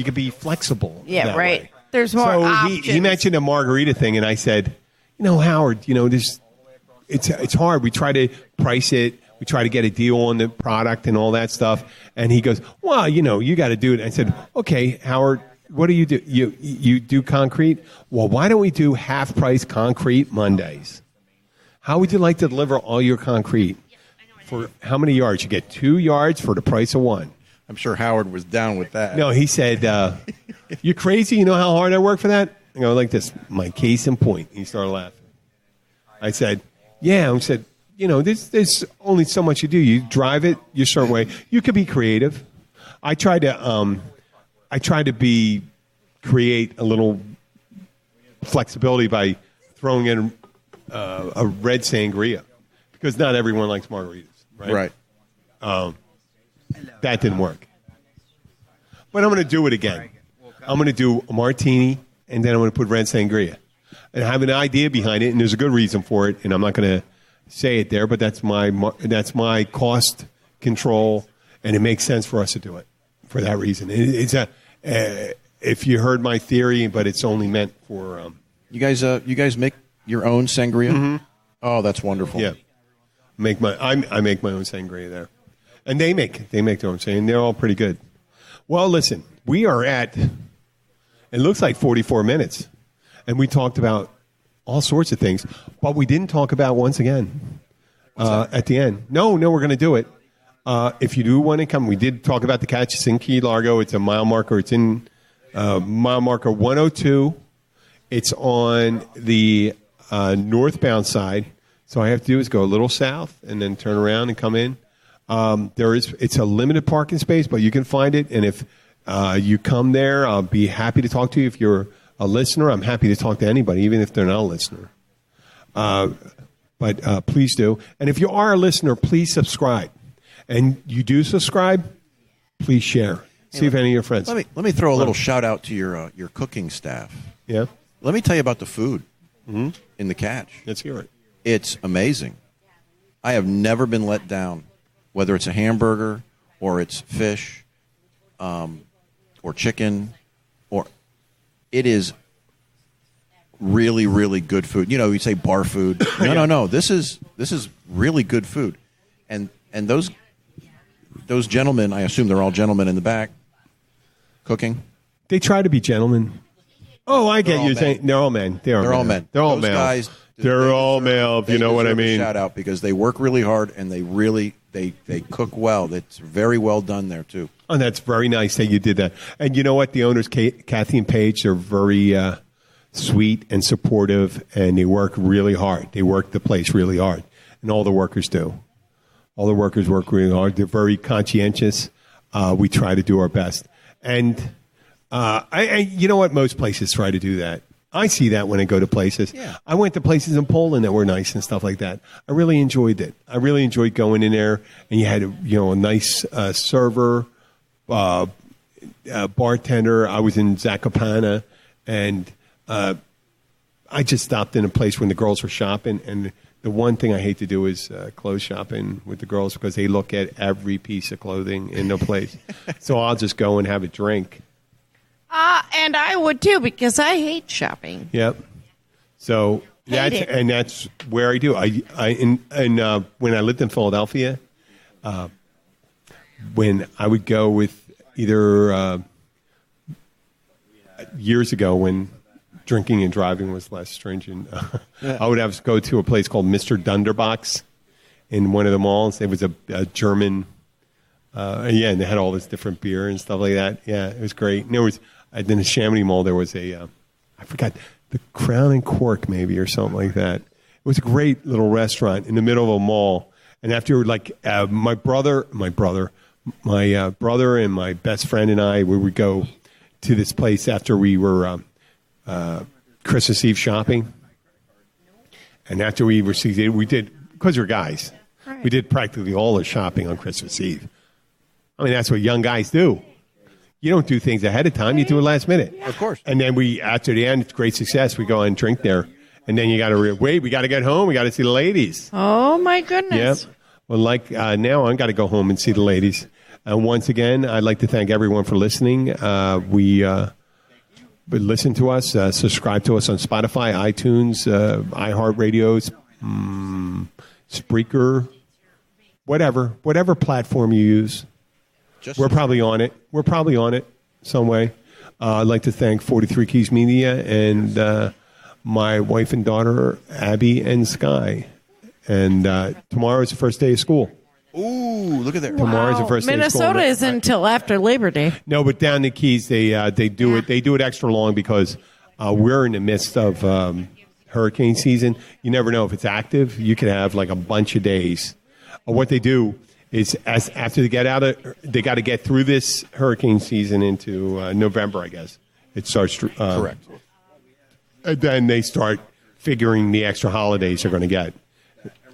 E: could be flexible.
G: Yeah,
E: that
G: right.
E: way.
G: There's more options.
E: He mentioned a margarita thing, and I said, Howard, it's hard. We try to price it. We try to get a deal on the product and all that stuff. And he goes, well, you got to do it. I said, okay, Howard, what do you do? You do concrete? Well, why don't we do half-price concrete Mondays? How would you like to deliver all your concrete? For how many yards? You get 2 yards for the price of one.
F: I'm sure Howard was down with that.
E: No, he said, you crazy? You know how hard I work for that? I go like this, my case in point. He started laughing. I said, yeah. I said, there's only so much you do. You drive it your certain way. You could be creative. I try to be create a little flexibility by throwing in a red sangria, because not everyone likes margaritas, right? That didn't work. But I'm going to do it again. I'm going to do a martini, and then I'm going to put red sangria. And I have an idea behind it, and there's a good reason for it, and I'm not going to say it there, but that's my cost control, and it makes sense for us to do it for that reason. If you heard my theory, but it's only meant for...
F: You guys make your own sangria?
E: Mm-hmm.
F: Oh, that's wonderful.
E: Yeah. I make my own sangria there. And they make their own sangria, and they're all pretty good. Well, listen, we are at, it looks like 44 minutes, and we talked about all sorts of things, but we didn't talk about, once again, at the end. No, we're going to do it. If you do want to come, we did talk about the catch. It's in Key Largo. It's a mile marker. It's in mile marker 102. It's on the northbound side. So all I have to do is go a little south and then turn around and come in. It's a limited parking space, but you can find it. And if you come there, I'll be happy to talk to you. If you're a listener, I'm happy to talk to anybody, even if they're not a listener. But please do. And if you are a listener, please subscribe. And you do subscribe, please share. See if any of your friends.
F: Let me throw a little shout out to your cooking staff.
E: Yeah.
F: Let me tell you about the food in the catch.
E: Let's hear it.
F: It's amazing. I have never been let down, whether it's a hamburger or it's fish or chicken, or it is really, really good food. You know, you say bar food. No. This is really good food, and those gentlemen, I assume they're all gentlemen in the back, cooking.
E: They try to be gentlemen. Oh, I get you saying they're all men. They're all men. They're all male.
F: Guys,
E: they're all male. If you know what I mean.
F: Shout out, because they work really hard and they cook well. It's very well done there too.
E: Oh, that's very nice that you did that. And you know what? The owners, Kathy and Paige, are very sweet and supportive, and they work really hard. They work the place really hard, and all the workers do. All the workers work really hard. They're very conscientious. We try to do our best. And you know what? Most places try to do that. I see that when I go to places. Yeah. I went to places in Poland that were nice and stuff like that. I really enjoyed it. I really enjoyed going in there, and you had a nice server, bartender. I was in Zakopane, and I just stopped in a place when the girls were shopping, and the one thing I hate to do is clothes shopping with the girls, because they look at every piece of clothing in the place. So I'll just go and have a drink.
G: And I would too, because I hate shopping.
E: Yep. So that's where I do. When I lived in Philadelphia, when I would go with either years ago when drinking and driving was less stringent, I would have to go to a place called Mr. Dunderbox in one of the malls. It was a German, and they had all this different beer and stuff like that. Yeah, it was great. And there was, in the Chamonix Mall, there was I forgot, the Crown and Cork maybe, or something like that. It was a great little restaurant in the middle of a mall. And after, my brother and my best friend and I, we would go to this place after we were Christmas Eve shopping. And after we were seated, we did, because we're guys, we did practically all the shopping on Christmas Eve. I mean, that's what young guys do. You don't do things ahead of time. You do it last minute.
F: Of course.
E: And then after the end, it's great success. We go and drink there. And then you got to wait. We got to get home. We got to see the ladies.
G: Oh, my goodness.
E: Yep. Well, now I've got to go home and see the ladies. And once again, I'd like to thank everyone for listening. Listen to us. Subscribe to us on Spotify, iTunes, iHeartRadio, Spreaker, whatever platform you use. We're probably on it. We're probably on it some way. I'd like to thank 43 Keys Media and my wife and daughter, Abby and Sky. And tomorrow's the first day of school.
F: Ooh, look at that!
E: Tomorrow's the first day of school.
G: Minnesota isn't until after Labor Day.
E: No, but down the Keys, they do it. They do it extra long because we're in the midst of hurricane season. You never know if it's active. You could have like a bunch of days. What they do is, after they get out of, they got to get through this hurricane season into November, I guess. it starts.
F: Correct.
E: And then they start figuring the extra holidays they're going to get,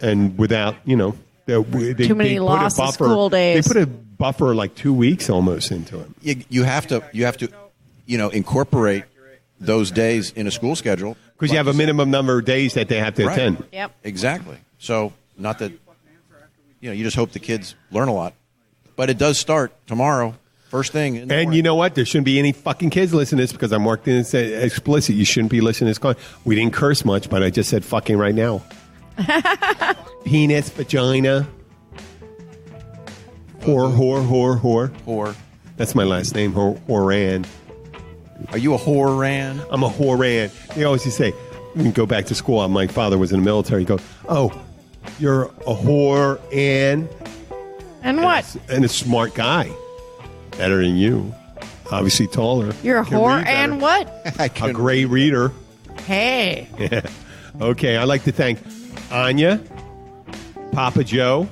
E: and without they
G: Too many
E: put a
G: lost
E: buffer.
G: school days.
E: They put a buffer like 2 weeks almost into it.
F: You have to incorporate those days in a school schedule
E: Because you have a minimum number of days that they have to
F: Right.
E: attend.
G: Yep.
F: Exactly. So not that you just hope the kids learn a lot, but it does start tomorrow, first thing. In the
E: And
F: morning.
E: you know what? There shouldn't be any fucking kids listening to this because I'm marked in and said explicit. You shouldn't be listening to this. We didn't curse much, but I just said fucking right now. Penis, vagina. Whore. That's my last name, Horan.
F: Are you a Horan?
E: I'm a Horan. They always used to say, when you go back to school, my father was in the military. You go, oh, you're a Horan.
G: And what?
E: And a smart guy. Better than you. Obviously taller.
G: You're a
E: Can
G: whore
E: read better.
G: and what?
E: A great reader.
G: Hey.
E: Yeah. Okay, I'd like to thank Anya, Papa Joe,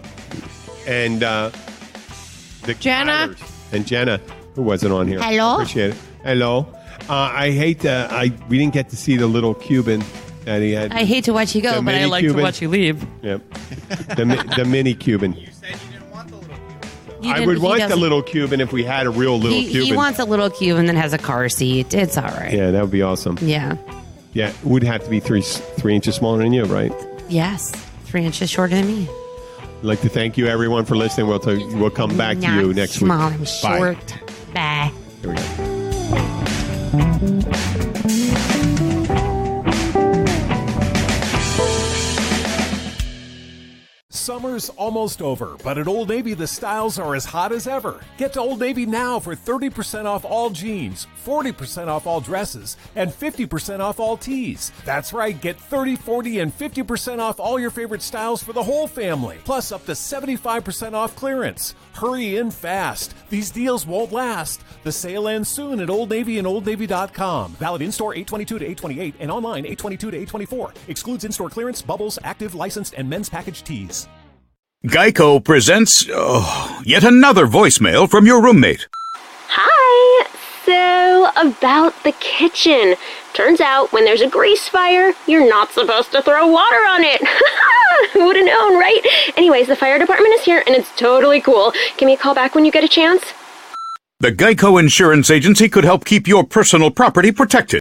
E: and the
G: Jenna.
E: Connors. And Jenna, who wasn't on here.
G: Hello.
E: Appreciate it. Hello. I hate we didn't get to see the little Cuban that he had.
I: I hate to watch you go,
E: The
I: but I
E: mini
I: like
E: Cuban.
I: to watch you leave.
E: Yep. The mini Cuban. I would want the little Cuban if we had a real little Cuban.
I: He wants a little Cuban that has a car seat. It's all right.
E: Yeah, that would be awesome.
I: Yeah.
E: Yeah, it would have to be three inches smaller than you, right?
I: Yes. 3 inches shorter than me.
E: I'd like to thank you, everyone, for listening. We'll come back to you
I: Not
E: next
I: small
E: week.
I: and
E: Bye.
I: short. Bye.
E: Here we go.
J: Summer's almost over, but at Old Navy the styles are as hot as ever. Get to Old Navy now for 30% off all jeans, 40% off all dresses, and 50% off all tees. That's right, get 30, 40, and 50% off all your favorite styles for the whole family, plus up to 75% off clearance. Hurry in fast. These deals won't last. The sale ends soon at Old Navy and OldNavy.com. Valid in-store 8/22 to 8/28 and online 8/22 to 8/24. Excludes in-store clearance, bubbles, active, licensed, and men's package tees.
C: Geico presents yet another voicemail from your roommate.
D: Hi! So, about the kitchen. Turns out when there's a grease fire, you're not supposed to throw water on it. Who would have known, right? Anyways, the fire department is here and it's totally cool. Give me a call back when you get a chance.
C: The Geico Insurance Agency could help keep your personal property protected.